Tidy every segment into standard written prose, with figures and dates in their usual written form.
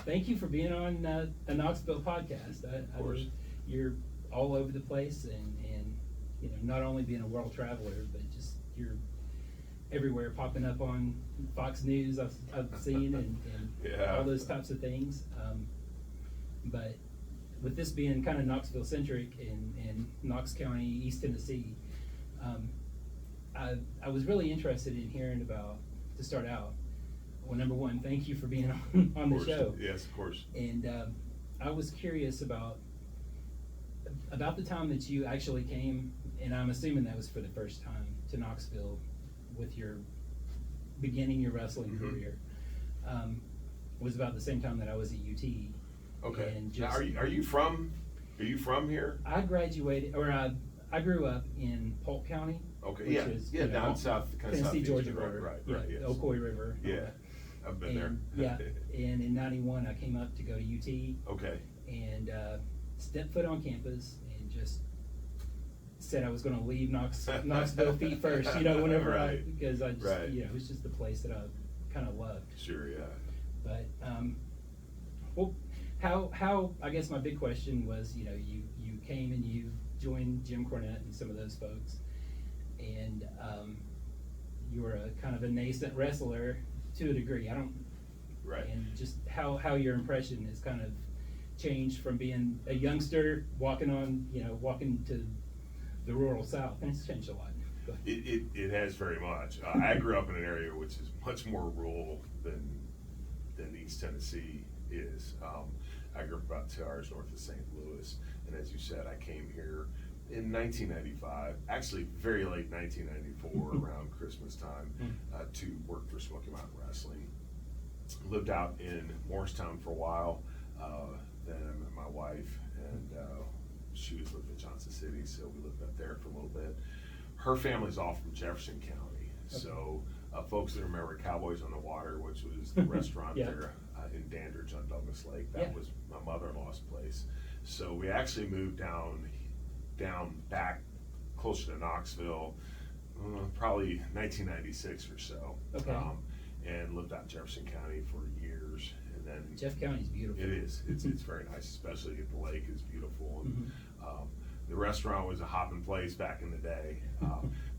thank you for being on the Knoxville Podcast. Of course. You're all over the place, and you know, not only being a world traveler, but just you're everywhere, popping up on Fox News. I've seen and Yeah. all those types of things. But with this being kind of Knoxville centric in Knox County, East Tennessee, I was really interested in hearing about, to start out, well, number one, thank you for being on the show. Yes, of course. And I was curious about the time that you actually came, and I'm assuming that was for the first time, to Knoxville with your beginning your wrestling career. Was about the same time that I was at UT. Okay. And Now, just, are you from here? I graduated, or I grew up in Polk County. Okay. Which Yeah. is, Yeah. you know, Down south, kind of Tennessee, southeast, Georgia right, border. Right. Yeah, Right. Yes. the Ocoee River. Yeah. I've been there. Yeah. And in '91, I came up to go to UT. Okay. And stepped foot on campus and just said I was going to leave Knoxville feet first, you know, whenever Right. because I just, Right. you know, it was just the place that I kind of loved. Sure. Yeah. But, well, how, I guess my big question was, you know, you came and you joined Jim Cornette and some of those folks, and you were a kind of a nascent wrestler to a degree. Right. And just how your impression has kind of changed from being a youngster walking to the rural South, and it's changed a lot. It has very much. I grew up in an area which is much more rural than East Tennessee is. I grew up about 2 hours north of St. Louis, and as you said, I came here in 1995, actually very late 1994, around Christmas time, to work for Smoky Mountain Wrestling. Lived out in Morristown for a while. Then I met my wife, and she was living in Johnson City, so we lived up there for a little bit. Her family's all from Jefferson County, so folks that remember Cowboys on the Water, which was the restaurant Yeah. there in Dandridge on Douglas Lake, that Yeah. was my mother-in-law's place. So we actually moved down back closer to Knoxville, probably 1996 or so. Okay. And lived out in Jefferson County for years, and then Jeff County's beautiful. it is. It's very nice, especially if the lake is beautiful. And the restaurant was a hopping place back in the day,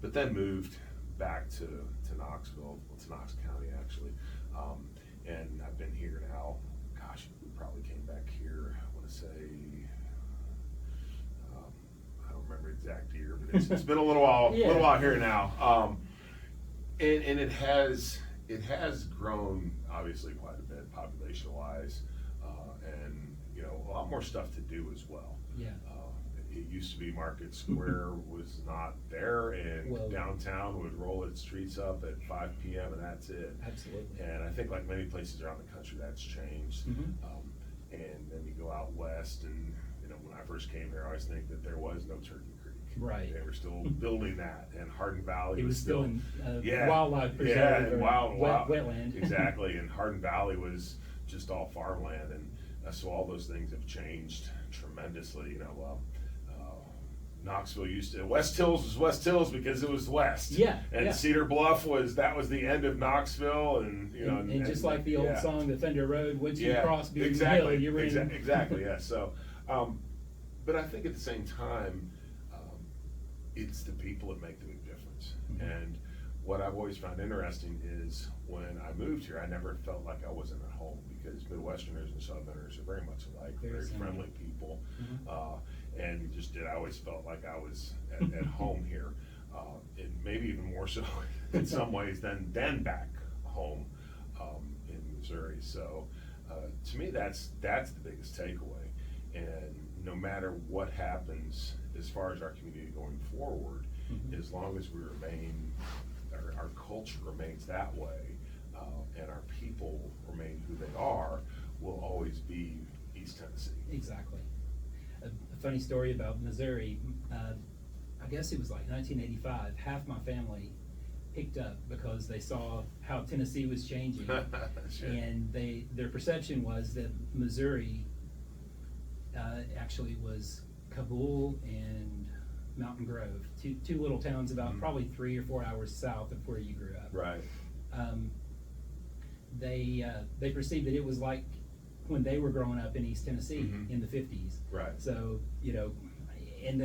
but then moved back to Knoxville, to Knox County actually. And I've been here now. Gosh, we probably came back here. I want to say, I don't remember the exact year, but it's been a little while. Yeah. A little while here now. And it has grown obviously quite a bit population wise, and you know, a lot more stuff to do as well. Yeah. It used to be Market Square was not there, and Well, downtown would roll its streets up at 5 p.m. and that's it. Absolutely. And I think like many places around the country that's changed. And then you go out west, and you know, when I first came here, I always think that there was no Turkey Creek. Right. They were still building that, and Hardin Valley It was still in yeah, wildlife preserve, yeah, and or wild wetland. Exactly, and Hardin Valley was just all farmland, and so all those things have changed tremendously. You know, Knoxville West Hills was West Hills because it was west. Yeah, And yeah. Cedar Bluff was the end of Knoxville, and you know, and just like the old yeah. song, the Thunder Road, once you cross Beacon exactly, Hill, you're in. Exactly, yeah. So, but I think at the same time, it's the people that make the big difference. And what I've always found interesting is when I moved here, I never felt like I wasn't at home, because Midwesterners and Southerners are very much alike, very friendly people. And you just I always felt like I was at home here, and maybe even more so in some ways than back home in Missouri. So to me, that's the biggest takeaway. And no matter what happens as far as our community going forward, as long as we remain, our culture remains that way, and our people remain who they are, will always be East Tennessee. Exactly. A funny story about Missouri, I guess it was like 1985, half my family picked up because they saw how Tennessee was changing. Sure. And their perception was that Missouri actually was Kabul and Mountain Grove, two little towns about probably 3 or 4 hours south of where you grew up. Right. They perceived that it was like when they were growing up in East Tennessee in the 50s. Right. So, and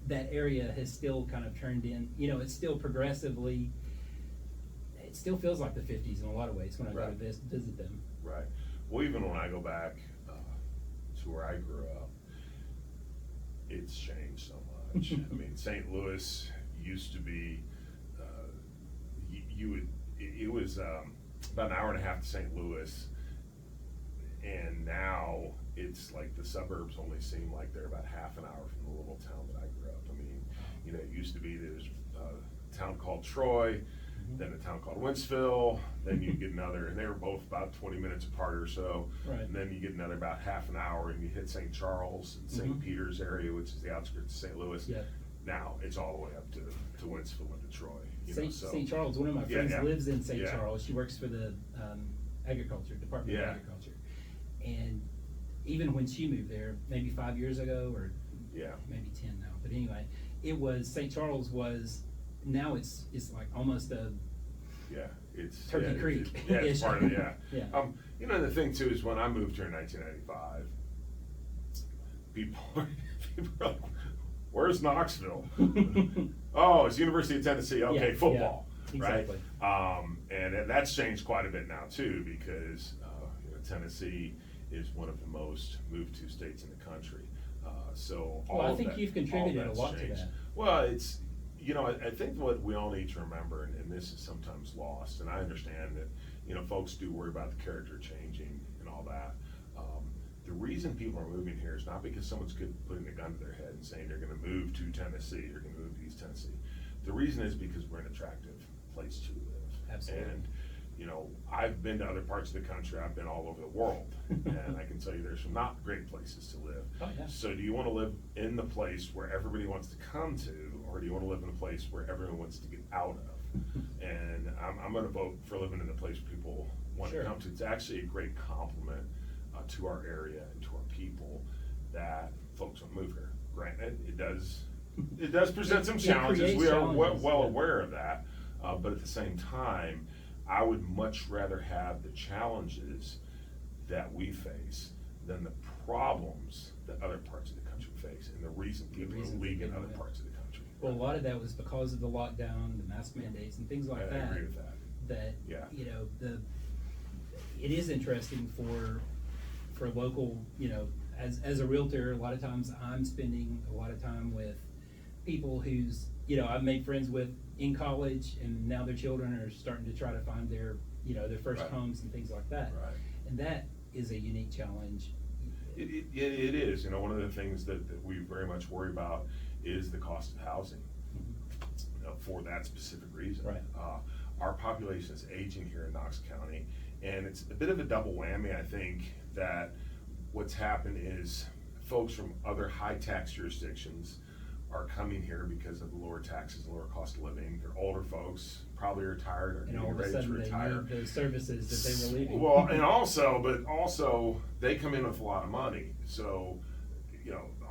that area has still kind of turned in, it's still progressively, it still feels like the 50s in a lot of ways when I go to visit them. Right. Well, even when I go back to where I grew up, it's changed so much. I mean, St. Louis used to be, it was about an hour and a half to St. Louis, and now it's like the suburbs only seem like they're about half an hour from the little town that I grew up. I mean, it used to be there's a town called Troy, then a town called Wentzville, then you get another, and they were both about 20 minutes apart or so. Right. And then you get another about half an hour, and you hit St. Charles and St. Peter's area, which is the outskirts of St. Louis. Yeah. Now it's all the way up to Wentzville and to Troy. St. Charles, one of my friends lives in St. Charles. She works for the Department of Agriculture. And even when she moved there, maybe 5 years ago, or maybe 10 now, but anyway, St. Charles was, now it's like almost a it's Turkey Creek. It's part of it, Yeah. The thing too is when I moved here in 1995, people are like, where's Knoxville? Oh, it's University of Tennessee. Okay, football, exactly. Right? And that's changed quite a bit now too, because Tennessee is one of the most moved to states in the country. So I think you've contributed a lot to that. Well, it's, I think what we all need to remember, and this is sometimes lost, and I understand that, folks do worry about the character changing and all that. The reason people are moving here is not because someone's putting a gun to their head and saying they're gonna move to Tennessee, they're gonna move to East Tennessee. The reason is because we're an attractive place to live. Absolutely. And, I've been to other parts of the country, I've been all over the world, and I can tell you there's some not great places to live. Oh, yeah. So do you wanna live in the place where everybody wants to come to, or do you wanna live in a place where everyone wants to get out of? And I'm gonna vote for living in the place where people want to come to. It's actually a great compliment to our area and to our people that folks will move here. Granted, it does present some challenges. We are well aware of that, but at the same time, I would much rather have the challenges that we face than the problems that other parts of the country face, and the reason people are leaving other parts of the country. Well, a lot of that was because of the lockdown, the mask mandates, and things like that. I agree with that. It is interesting for local, as a realtor, a lot of times I'm spending a lot of time with people who's, I've made friends with in college, and now their children are starting to try to find their first homes and things like that. Right. And that is a unique challenge. It is. One of the things that we very much worry about is the cost of housing for that specific reason. Right. Our population is aging here in Knox County, and it's a bit of a double whammy. I think that what's happened is folks from other high tax jurisdictions are coming here because of the lower taxes, lower cost of living. They're older folks, probably retired, or getting ready to retire. They need the services that they were leaving. Well, and also they come in with a lot of money. So,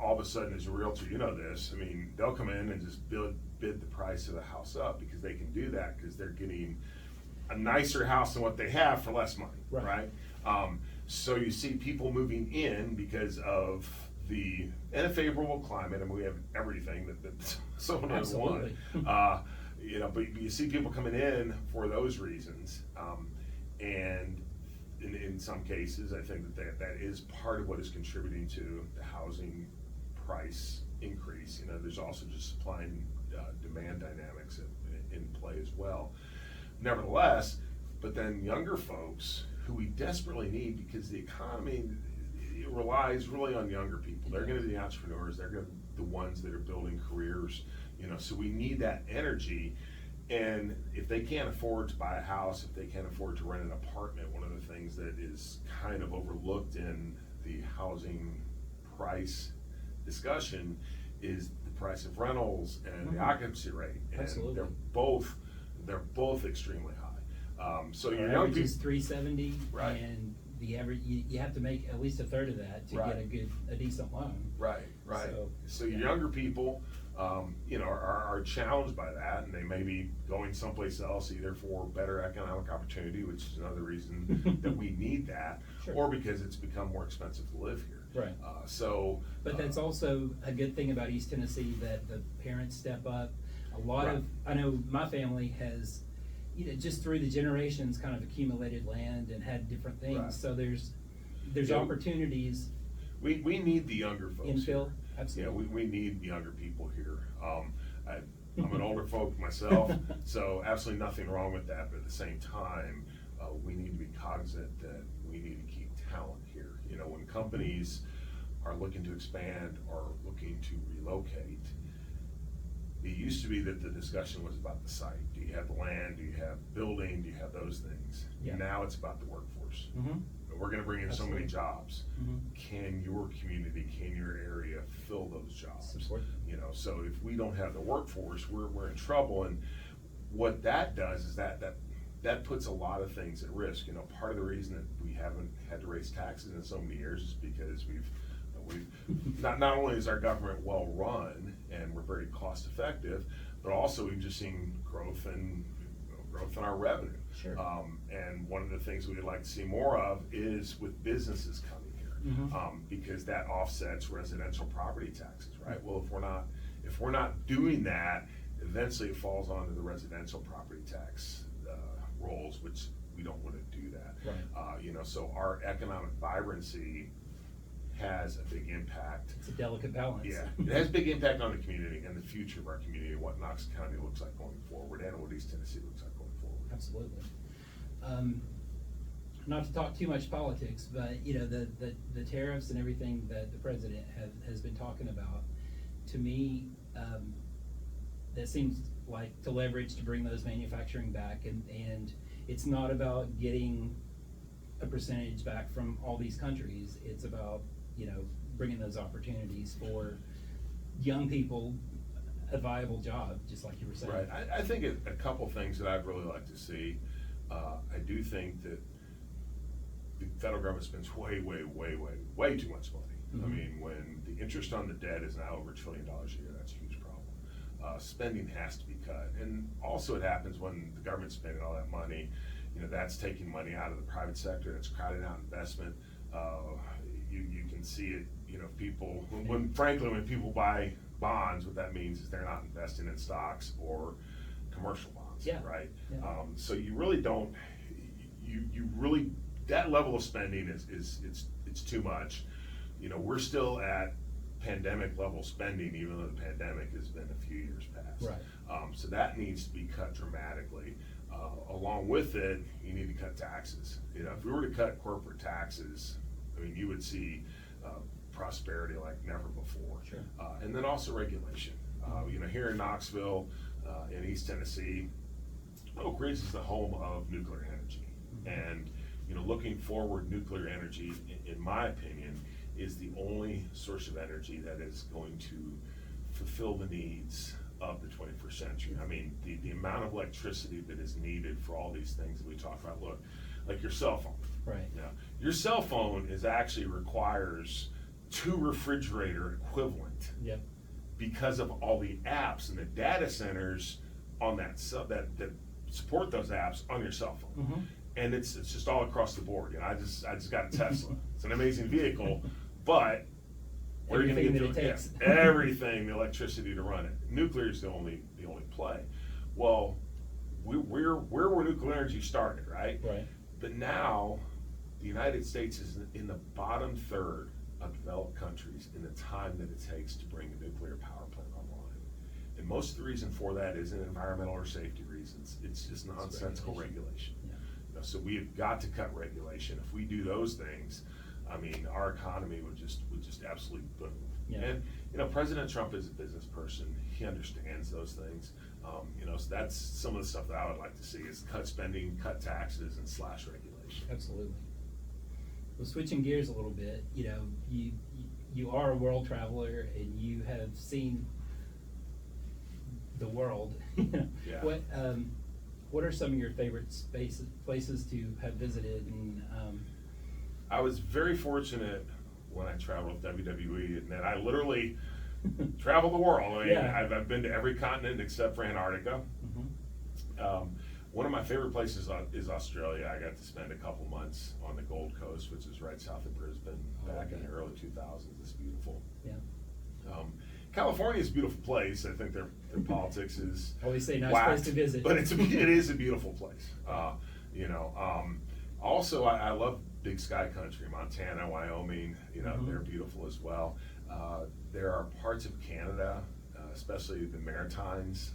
all of a sudden as a realtor, this, they'll come in and just bid the price of the house up, because they can do that because they're getting a nicer house than what they have for less money, right? So you see people moving in because of in a favorable climate, and we have everything that someone has wanted. But you see people coming in for those reasons, and in some cases, I think that is part of what is contributing to the housing price increase. There's also just supply and demand dynamics in play as well. Nevertheless, but then younger folks who we desperately need, because the economy, it relies really on younger people. They're going to be the entrepreneurs. They're going to be the ones that are building careers. So we need that energy. And if they can't afford to buy a house, if they can't afford to rent an apartment, one of the things that is kind of overlooked in the housing price discussion is the price of rentals and the occupancy rate. And Absolutely. They're both extremely high. So your young average people is 370, right. And the average you have to make at least a third of that to right. get a decent loan. Right. So your younger people, are challenged by that, and they may be going someplace else either for better economic opportunity, which is another reason that we need that, Sure. or because it's become more expensive to live here. Right. But that's also a good thing about East Tennessee, that the parents step up. Right. I know my family has, just through the generations kind of accumulated land and had different things. Right. So there's Yeah. opportunities. We need the younger folks Infill, here. absolutely. Yeah, we need younger people here. I'm an older folk myself, so absolutely nothing wrong with that, but at the same time, we need to be cognizant that we need to keep talent here. When companies are looking to expand or looking to relocate, it used to be that the discussion was about the site. Do you have the land? Do you have building? Do you have those things? Yeah. Now it's about the workforce. Mm-hmm. We're gonna bring in so many Absolutely. jobs. Mhm. Can your community, can your area fill those jobs? Support. So if we don't have the workforce, we're in trouble. And what that does is that puts a lot of things at risk. Part of the reason that we haven't had to raise taxes in so many years is because we've not only is our government well run and we're very cost effective, but also we've just seen growth in our revenue. Sure. And one of the things we'd like to see more of is with businesses coming here, Mhm. because that offsets residential property taxes, right? Well, if we're not doing that, eventually it falls onto the residential property tax rolls, which we don't want to do that. Right. So our economic vibrancy has a big impact. It's a delicate balance. Yeah, it has a big impact on the community and the future of our community, what Knox County looks like going forward, and what East Tennessee looks like going forward. Absolutely. Not to talk too much politics, but the tariffs and everything that the president has been talking about, to me, that seems like to leverage to bring those manufacturing back, and it's not about getting a percentage back from all these countries. It's about bringing those opportunities for young people, a viable job, just like you were saying. Right, I think a couple things that I'd really like to see. I do think that the federal government spends way too much money. I Mhm. mean, when the interest on the debt is now over $1 trillion a year, that's a huge problem. Spending has to be cut, and also it happens when the government's spending all that money. That's taking money out of the private sector. That's crowding out investment. You can see it. When people buy bonds, what that means is they're not investing in stocks or commercial bonds, Yeah. right? Yeah. So you really don't. You really, that level of spending it's too much. We're still at pandemic level spending, even though the pandemic has been a few years past. Right. So that needs to be cut dramatically. Along with it, you need to cut taxes. If we were to cut corporate taxes, you would see prosperity like never before. Sure. And then also regulation. Here in Knoxville, in East Tennessee, Oak Ridge is the home of nuclear energy. And looking forward, nuclear energy, in my opinion, is the only source of energy that is going to fulfill the needs of the 21st century. The amount of electricity that is needed for all these things that we talk about. Look, like your cell phone. Right. Your cell phone actually requires 2 refrigerator equivalent. Yep. Because of all the apps and the data centers on that support those apps on your cell phone. Mhm. And it's just all across the board. I just got a Tesla. It's an amazing vehicle, but where are you going to Everything get that it takes. everything, the electricity to run it? Nuclear is the only play. Well, where were nuclear energy started, right? Right. But now, the United States is in the bottom third of developed countries in the time that it takes to bring a nuclear power plant online. And most of the reason for that isn't environmental or safety reasons. It's just nonsensical regulation. Yeah. So we've got to cut regulation. If we do those things, our economy would just absolutely boom. Yeah. And President Trump is a business person. He understands those things. So that's some of the stuff that I would like to see is cut spending, cut taxes, and slash regulation. Absolutely. Well, switching gears a little bit, you are a world traveler and you have seen the world. Yeah. What are some of your favorite places to have visited? And I was very fortunate when I traveled with WWE, and that I literally travel the world. I mean, Yeah. I've been to every continent except for Antarctica. One of my favorite places is Australia. I got to spend a couple months on the Gold Coast, which is right south of Brisbane, back in the early 2000s. It's beautiful. Yeah. California is a beautiful place. I think their politics is Always say nice whacked, place to visit. but it is a beautiful place. Also, I love big sky country, Montana, Wyoming. They're beautiful as well. There are parts of Canada, especially the Maritimes.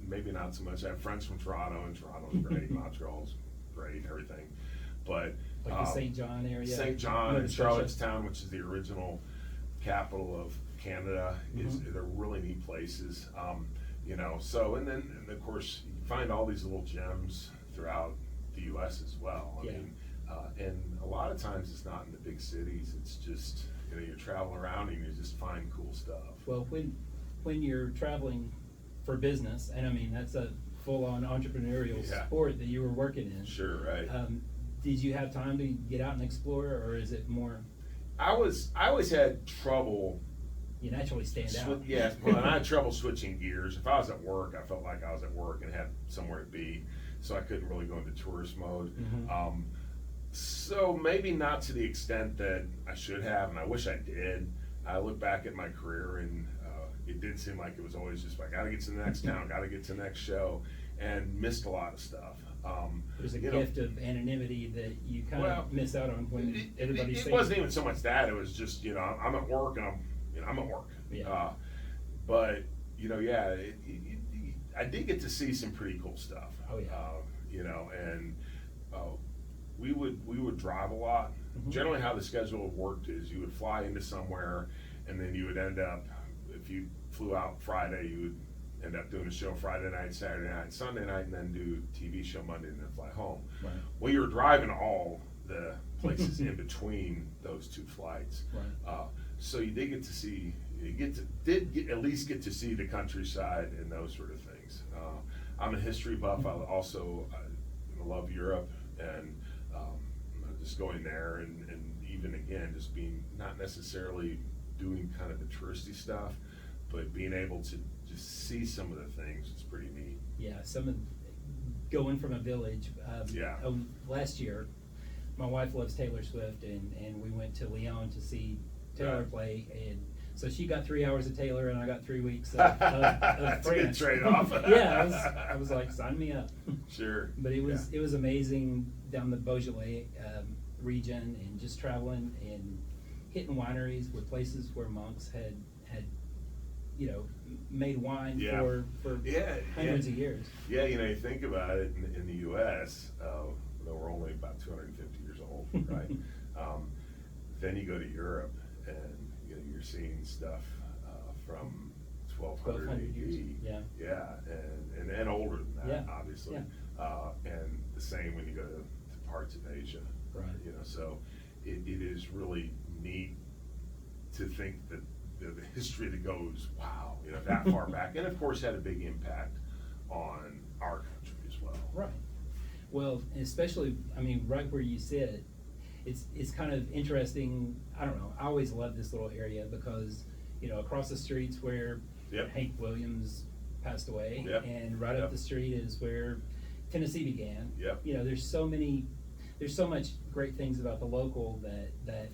Maybe not so much. I have friends from Toronto, and Toronto's great. Montreal's great, everything. But Like the St. John area. St. John Nova and Scotia. Charlottetown, which is the original capital of Canada, they're really neat places. So and of course you find all these little gems throughout the U.S. as well. I mean, and a lot of times it's not in the big cities. It's just you're traveling around and you just find cool stuff. Well, when you're traveling for business, and I mean that's a full-on entrepreneurial sport that you were working in. Sure, right. Did you have time to get out and explore, or is it more? I always had trouble. You naturally stand out. Yes, well, and I had trouble switching gears. If I was at work, I felt like I was at work and had somewhere to be, so I couldn't really go into tourist mode. So maybe not to the extent that I should have, and I wish I did. I look back at my career, and it did seem like it was always just like, got to get to the next town, got to get to the next show, and missed a lot of stuff. There's a gift of anonymity that you kind of miss out on when everybody's it wasn't even so much that, it was just, I'm at work, and I'm at work. Yeah. But, I did get to see some pretty cool stuff. Oh, yeah. And we would drive a lot. Generally how the schedule worked is you would fly into somewhere, and then you would end up, if you flew out Friday, you would end up doing a show Friday night, Saturday night, Sunday night, and then do TV show Monday and then fly home. Right. Well, you were driving all the places in between those two flights. Right. So you did get to see, at least get to see the countryside and those sort of things. I'm a history buff. I love Europe, and just going there and even again, just being not necessarily doing kind of the touristy stuff, but being able to just see some of the things. It's pretty neat. Yeah, going from a village. Last year, my wife loves Taylor Swift, and we went to Lyon to see Taylor play, and so she got 3 hours of Taylor, and I got 3 weeks of That's a good trade-off. I was like, sign me up. Sure. But it was amazing down the Beaujolais region, and just traveling and hitting wineries with places where monks had made wine for hundreds of years. Yeah, you think about it in the U.S., though we're only about 250 years old, right? Then you go to Europe, and you're seeing stuff from 1200 AD. Years. And older than that, obviously. Yeah. And the same when you go to parts of Asia. Right. So it is really neat to think that the history that goes, wow, that far back, and of course had a big impact on our country as well. Right. Well, especially, right where you sit, it's kind of interesting. I don't know. I always love this little area because, across the street's where Hank Williams passed away, and right up the street is where Tennessee began. There's so much great things about the local that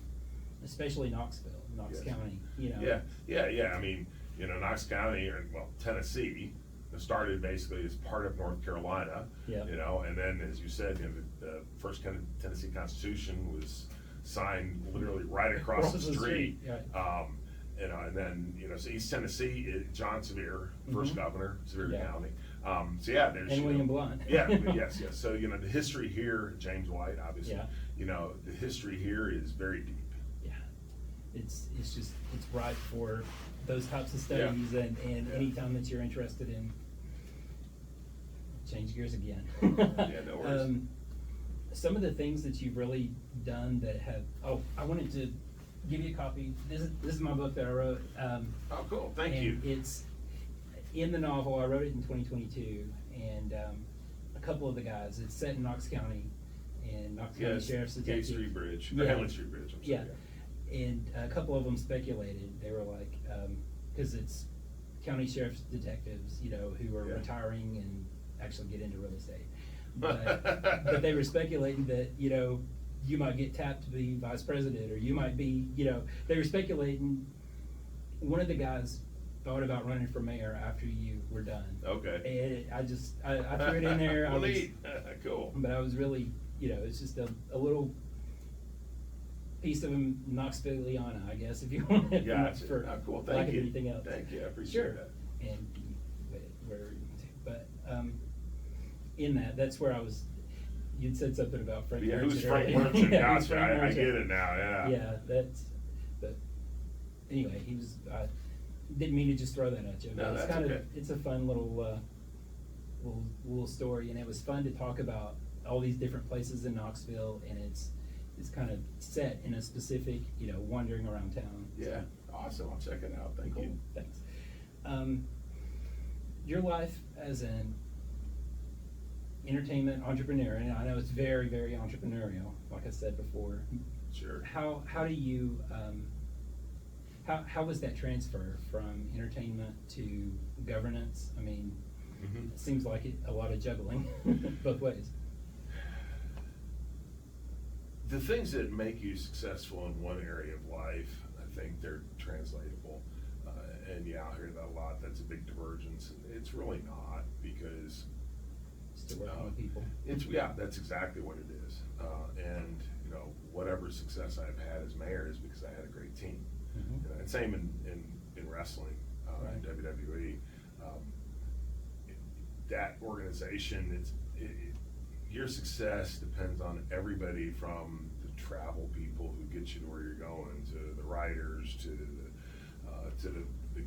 especially Knox County. Knox County, Tennessee, started basically as part of North Carolina. And then, as you said, the first Tennessee Constitution was signed literally right across the street. And then so East Tennessee, John Sevier, first governor, Sevier County. There's and William Blount. Yes. So the history here, James White, obviously. The history here is very deep. It's ripe for those types of studies, and anytime that you're interested in. Change gears again. No worries. Some of the things that you've really done that have. I wanted to give you a copy. This is my book that I wrote. Cool. Thank you. It's in the novel. I wrote it in 2022, and a couple of the guys. It's set in Knox County, and Knox County Sheriff's Detective. Gate Street Bridge. Or Henley Street Bridge. I'm sorry. And a couple of them speculated. They were like, because it's county sheriff's detectives, you know, who are Yeah. retiring and actually get into real estate. But they were speculating that, you know, you might get tapped to be vice president, or you might be, you know, they were speculating. One of the guys thought about running for mayor after you were done. Okay. And I threw it in there. Well, neat. Cool. But I was really, you know, it's just a little piece of Knoxvilleiana, I guess, if you want it. Gotcha. For Cool. lack Thank of you. anything else. Thank you. I appreciate Sure. that. And in that's where I was. You'd said something about Frank. Yeah, who's Merchant Frank earlier. Merchant? Yeah, who's Gotcha. Frank I Merchant. get it now. Yeah. Yeah, but anyway, he was. I didn't mean to just throw that at you. No, But it's that's kind okay. of, it's a fun little story, and it was fun to talk about all these different places in Knoxville, and it's kind of set in a specific, you know, wandering around town. Yeah. Awesome. I'll check it out. Thank Cool. you. Thanks. Your life as an entertainment entrepreneur, and I know it's very, very entrepreneurial, like I said before. Sure. How do you, how was that transfer from entertainment to governance? I mean, Mhm. it seems like a lot of juggling both ways. The things that make you successful in one area of life, I think they're translatable. And yeah, I hear that a lot. That's a big divergence, and it's really not, because Still working with people. that's exactly what it is. And you know, whatever success I've had as mayor is because I had a great team. Mhm. And same in wrestling, Right. in WWE. That organization, your success depends on everybody from the travel people who get you to where you're going, to the writers, to the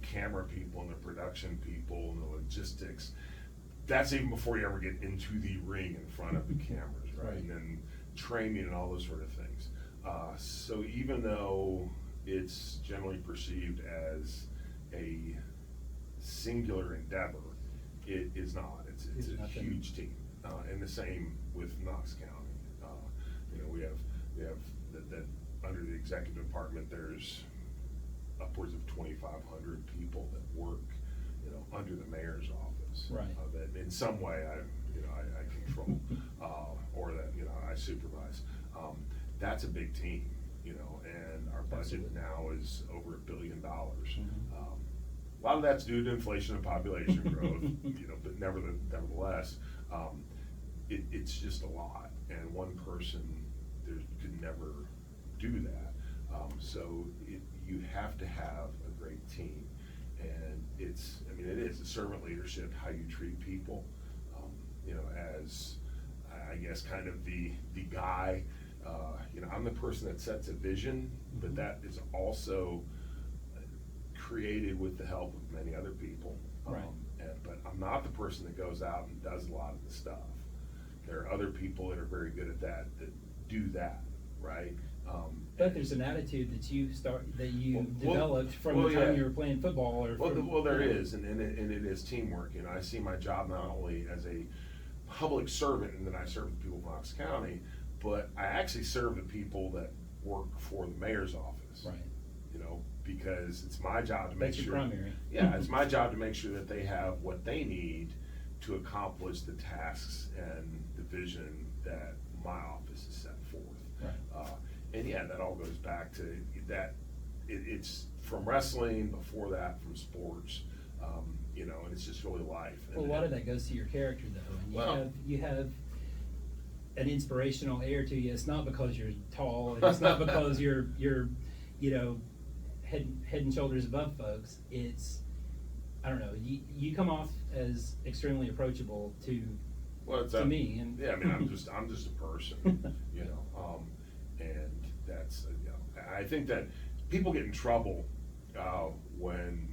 camera people and the production people and the logistics. That's even before you ever get into the ring in front of the cameras, right? Right. And then training and all those sort of things. So even though it's generally perceived as a singular endeavor, it is not. It's It's a nothing. huge team. And the same with Knox County. You know, we have that under the executive department, there's upwards of 2,500 people that work, you know, under the mayor's office. Right. That in some way I control, or that, you know, I supervise. That's a big team, you know, and our budget Absolutely. now is over $1 billion. Mhm. A lot of that's due to inflation and population growth, you know, but nevertheless, it's just a lot, and one person could never do that. So you have to have a great team, and it is a servant leadership, how you treat people. You know, as I guess kind of the guy, you know, I'm the person that sets a vision, but Mhm. that is also created with the help of many other people. Right. But I'm not the person that goes out and does a lot of the stuff. There are other people that are very good at that do that, right? But there's an attitude that you Well, developed from well, the time yeah. you were playing football, or Well, there is, and it is teamwork. You know, I see my job not only as a public servant, and then I serve the people of Knox County, but I actually serve the people that work for the mayor's office. Right. You know, because it's my job to make That's your sure. primary. Yeah, it's my job to make sure that they have what they need to accomplish the tasks and the vision that my office has set forth. Right. And yeah, that all goes back to that. It's from wrestling, before that from sports, you know, and it's just really life. Well, a lot of that goes to your character, though, and Well- you have an inspirational air to you. It's not because you're tall, and it's not because you're you know, head and shoulders above folks. It's, I don't know, you come off as extremely approachable to me, and yeah, I mean, I'm just a person, you know, and that's, you know, I think that people get in trouble when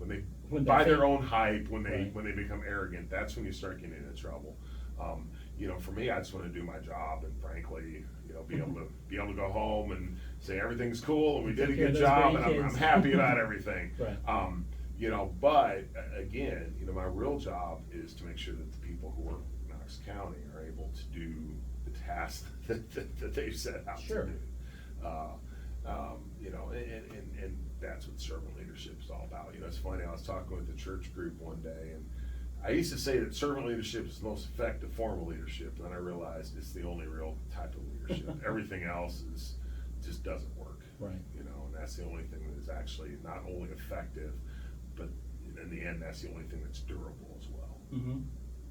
they When by they their think- own hype, when Right. they become arrogant. That's when you start getting into trouble. You know, for me, I just want to do my job, and frankly, you know, be able to go home and say everything's cool and we did a Take care of good those job, and I'm grandkids. happy about everything. Right. You know, but again, you know, my real job is to make sure that the people who work in Knox County are able to do the tasks that they've set out Sure. to do. You know, and that's what servant leadership is all about. You know, it's funny, I was talking with the church group one day, and I used to say that servant leadership is the most effective form of leadership, and then I realized it's the only real type of leadership. Everything else just doesn't work. Right. You know, and that's the only thing that is actually not only effective, but in the end, that's the only thing that's durable as well. Mm-hmm.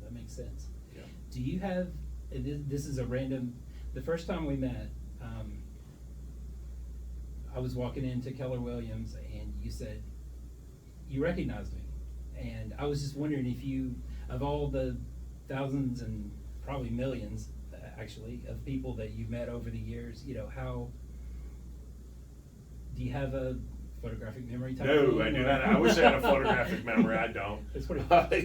That makes sense. Yeah. Do you have, this is a random, the first time we met, I was walking into Keller Williams and you said, you recognized me. And I was just wondering if you, of all the thousands and probably millions, actually, of people that you've met over the years, you know, how, do you have a photographic memory type No, thing, I do or- not. I wish I had a photographic memory. I don't. That's what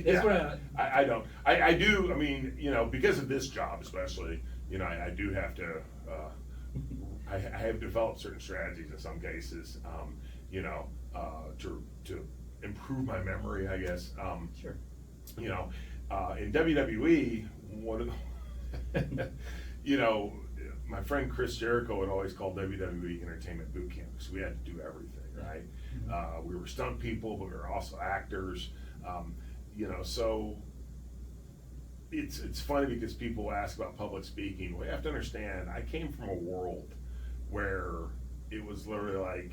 Yeah, I don't. I do, I mean, you know, because of this job especially, you know, I do have to, I have developed certain strategies in some cases, you know, to improve my memory, I guess. Sure. You know, in WWE, one of the, you know, my friend Chris Jericho would always call WWE Entertainment Boot Camp because we had to do everything, right? Mm-hmm. We were stunt people, but we were also actors. You know, so it's funny because people ask about public speaking. Well, you have to understand, I came from a world where it was literally like,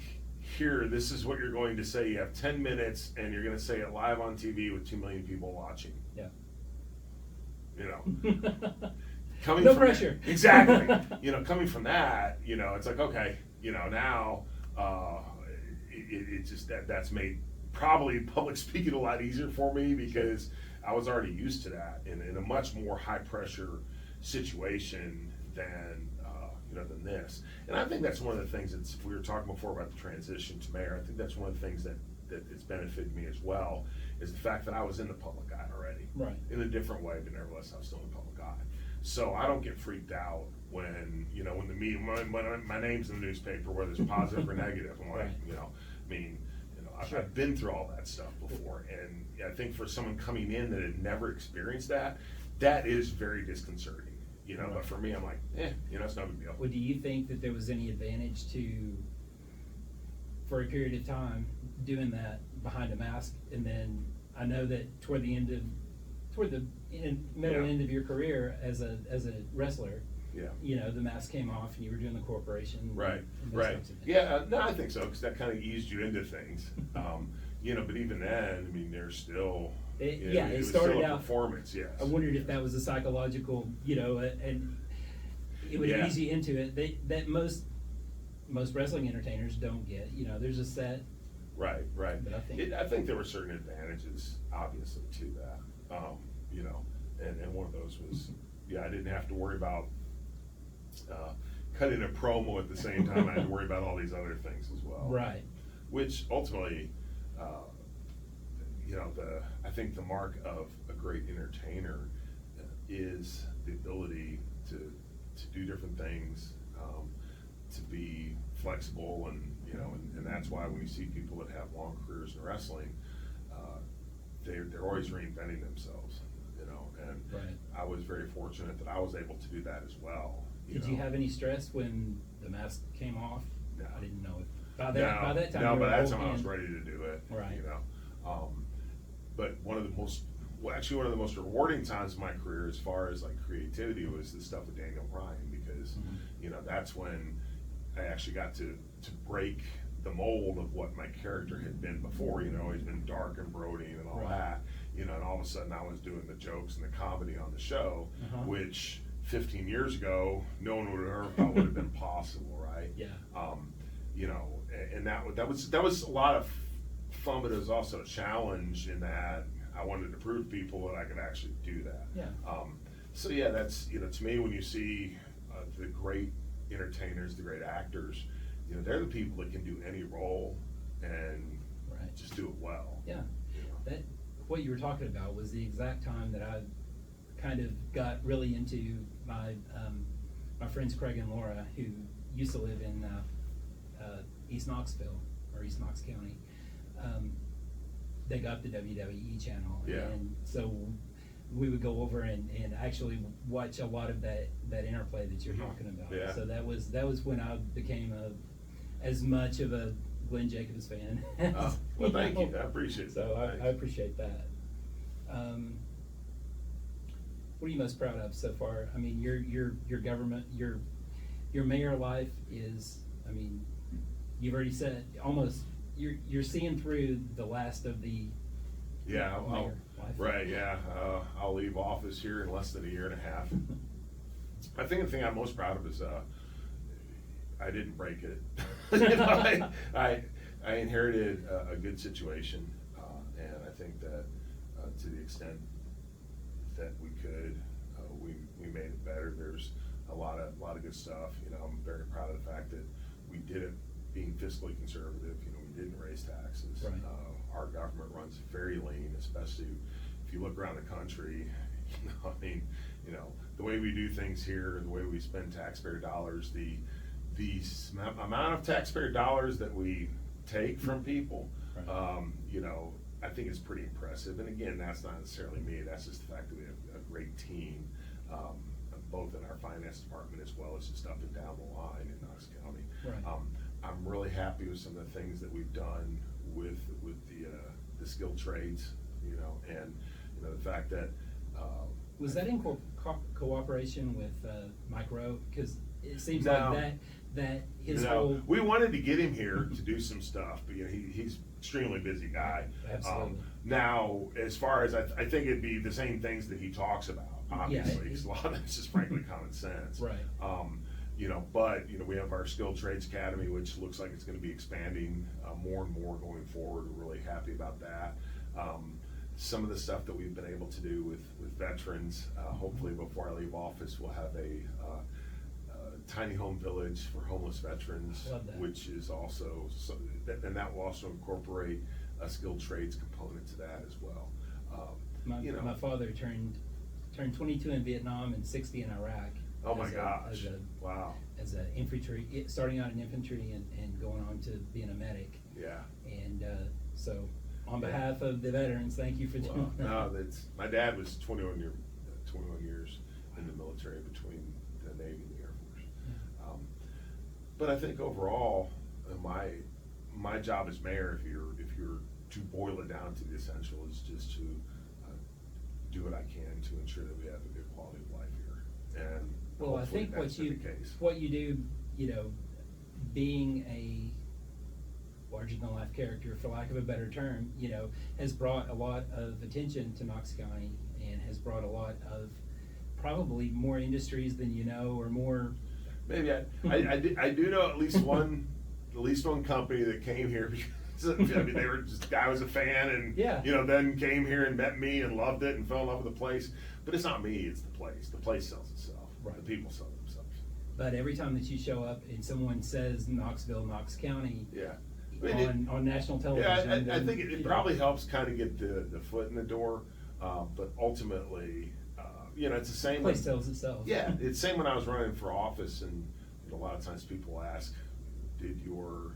here, this is what you're going to say. You have 10 minutes and you're going to say it live on TV with 2 million people watching. Yeah. You know, coming No from pressure. Exactly. You know, coming from that, you know, it's like, okay, you know, now it's just that's made probably public speaking a lot easier for me because I was already used to that in a much more high pressure situation than you know, than this. And I think that's one of the things that's, we were talking before about the transition to mayor, I think that's one of the things that it's benefited me as well, is the fact that I was in the public eye already. Right. In a different way, but nevertheless, I was still in the public eye. So I don't get freaked out when, you know, when the media, when my name's in the newspaper, whether it's positive or negative. I'm like, Right. you know, I mean, you know, Sure. I've been through all that stuff before. And I think for someone coming in that had never experienced that, that is very disconcerting. You know, but for me, I'm like, you know, it's no big deal. Well, do you think that there was any advantage to, for a period of time, doing that behind a mask? And then I know that toward the middle end of your career as a wrestler, Yeah. you know, the mask came off and you were doing the corporation. Right, and those right. types of things. Yeah, no, I think so, because that kind of eased you into things. You know, but even then, I mean, there's still, It was started still a out. performance, yes. I wondered if that was a psychological, you know, and it would Yeah. ease you into it. That most wrestling entertainers don't get. You know, there's a set. Right, right. But I I think there were certain advantages, obviously, to that. You know, and one of those was, I didn't have to worry about cutting a promo at the same time. I had to worry about all these other things as well. Right. Which ultimately, you know, I think the mark of a great entertainer is the ability to do different things, to be flexible, and you know, and that's why when you see people that have long careers in wrestling, they're always reinventing themselves, you know. And Right. I was very fortunate that I was able to do that as well. Did you have any stress when the mask came off? No. I didn't know it. By that time. No, you were by that old time I was and- ready to do it. Right. You know, but one of the most rewarding times of my career, as far as like creativity, was the stuff with Daniel Bryan, because you know, that's when I actually got to break the mold of what my character had been before. You know, he's been dark and brooding and all Right. that. You know, and all of a sudden I was doing the jokes and the comedy on the show, which 15 years ago no one would have ever thought would have been possible, right? Yeah. You know, and that was a lot of fun, but it was also a challenge in that I wanted to prove to people that I could actually do that. Yeah. So yeah, that's, you know, to me, when you see the great entertainers, the great actors, you know, they're the people that can do any role and Right. just do it well. Yeah. You know? That what you were talking about was the exact time that I kind of got really into my friends Craig and Laura, who used to live in East Knoxville or East Knox County. They got the WWE channel, Yeah. and so we would go over and actually watch a lot of that interplay that you're talking about. Yeah. So that was when I became as much of a Glenn Jacobs fan. Well, thank you. I appreciate it. So Thanks. I appreciate that. What are you most proud of so far? I mean, your government, your mayor life is, I mean, you've already said almost you're seeing through the last of the Yeah, mayor life. right, yeah. I'll leave office here in less than a year and a half. I think the thing I'm most proud of is I didn't break it. You know, I inherited a good situation, and I think that to the extent that we could, we made it better. There's a lot of good stuff. You know, I'm very proud of the fact that we did it being fiscally conservative. You know, we didn't raise taxes. Right. Our government runs very lean, especially if you look around the country. You know, I mean, you know, the way we do things here, the way we spend taxpayer dollars, the amount of taxpayer dollars that we take from people, Right. you know, I think it's pretty impressive. And again, that's not necessarily me. That's just the fact that we have a great team, both in our finance department as well as just up and down the line in Knox County. Right. I'm really happy with some of the things that we've done with the skilled trades, you know, and you know the fact that. Was that in cooperation with Mike Rowe? Because it seems No. like that his No, whole. we wanted to get him here to do some stuff, but you know, he's extremely busy guy. Absolutely. Now, as far as I think it'd be the same things that he talks about, obviously, Yeah, because a lot of it's just frankly common sense. Right. You know, but, you know, we have our Skilled Trades Academy, which looks like it's gonna be expanding, more and more going forward. We're really happy about that. Some of the stuff that we've been able to do with veterans, hopefully before I leave office, we'll have a tiny home village for homeless veterans, Love that. which is also, and that will also incorporate a skilled trades component to that as well. You know, My father turned 22 in Vietnam and 60 in Iraq. oh my as gosh, wow, as an infantry, starting out in infantry and going on to being a medic. yeah. And so, on Yeah. behalf of the veterans, thank you for Well, doing that. no, my dad was 21 years in the military between the Navy and the Air Force. But I think overall, my job as mayor, if you're to boil it down to the essential, is just to do what I can to ensure that we have a good quality of life here. And Well, I hopefully think that's been the case. what you do, you know, being a larger than life character, for lack of a better term, you know, has brought a lot of attention to Knox County and has brought a lot of probably more industries than you know, or more. Maybe I do know at least one company that came here because I mean they were just, I was a fan and Yeah. you know, then came here and met me and loved it and fell in love with the place. But it's not me, it's the place. The place sells itself. Right. The people sell themselves. But every time that you show up and someone says Knoxville, Knox County, Yeah. I mean, on national yeah, television, I then, think you it know, probably helps kind of get the foot in the door. But ultimately, you know, it's the the same. place sells itself. Yeah, it's same when I was running for office, and you know, a lot of times people ask, did your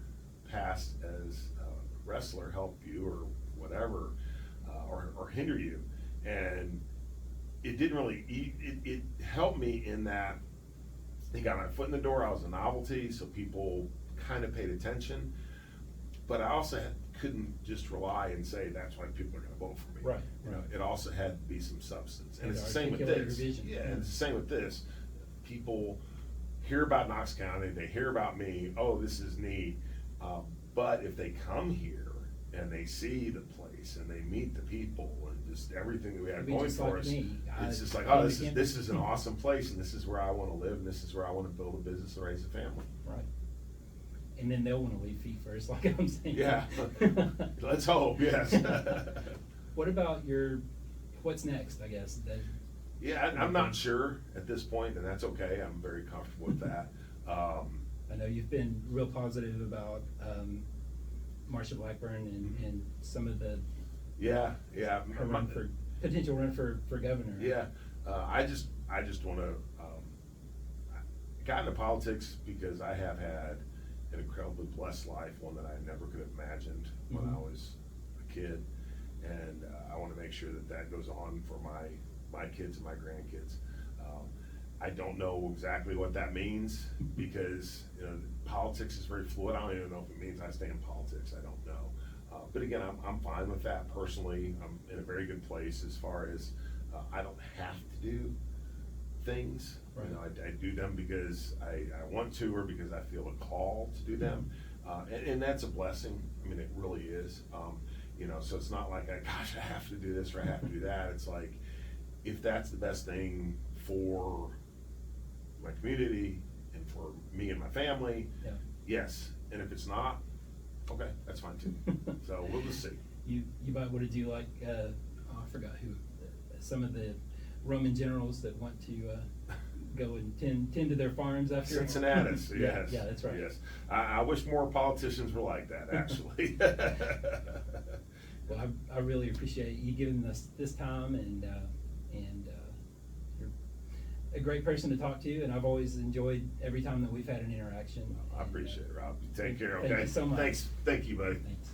past as a wrestler help you or whatever, or hinder you? And it didn't really, it helped me in that it got my foot in the door. I was a novelty, so people kind of paid attention. But I also couldn't just rely and say that's why people are gonna vote for me. Right, You know, right. it also had to be some substance, and And it's the same with articulate this. your vision. Yeah, and it's the same with this. People hear about Knox County, they hear about me, oh, this is neat. But if they come here and they see the place and they meet the people and just everything that we have It'd be going just for like us, me. it's just like, I oh, came to this is an Kent. awesome place, and this is where I wanna live, and this is where I wanna build a business and raise a family. Right. And then they'll want to leave feet first, like I'm saying. Yeah, let's hope, yes. What about what's next, I guess? Yeah, I'm not sure at this point, and that's okay, I'm very comfortable with that. I know you've been real positive about Marsha Blackburn and some of the Yeah. her potential run for governor. Yeah, I just wanna, I got into politics because I have had an incredibly blessed life, one that I never could have imagined when I Mhm. was a kid. And I wanna make sure that goes on for my kids and my grandkids. I don't know exactly what that means, because, you know, politics is very fluid. I don't even know if it means I stay in politics, I don't know. But again, I'm fine with that personally. I'm in a very good place as far as, I don't have to do things. Right. You know, I do them because I want to, or because I feel a call to do them. And that's a blessing. I mean, it really is. You know, so it's not like, gosh, I have to do this or I have to do that. It's like, if that's the best thing for my community and for me and my family, Yeah. yes. And if it's not, okay, that's fine too. So we'll just see. You might want to do like, I forgot who, some of the Roman generals that want to go and tend to their farms after. Cincinnatus, yes. Yeah, that's right. Yes. I wish more politicians were like that, actually. Well, I really appreciate you giving us this time, and you're a great person to talk to, and I've always enjoyed every time that we've had an interaction. I appreciate it, Rob. Take care, okay? Thank you so much. Thanks. Thank you, buddy. Thanks.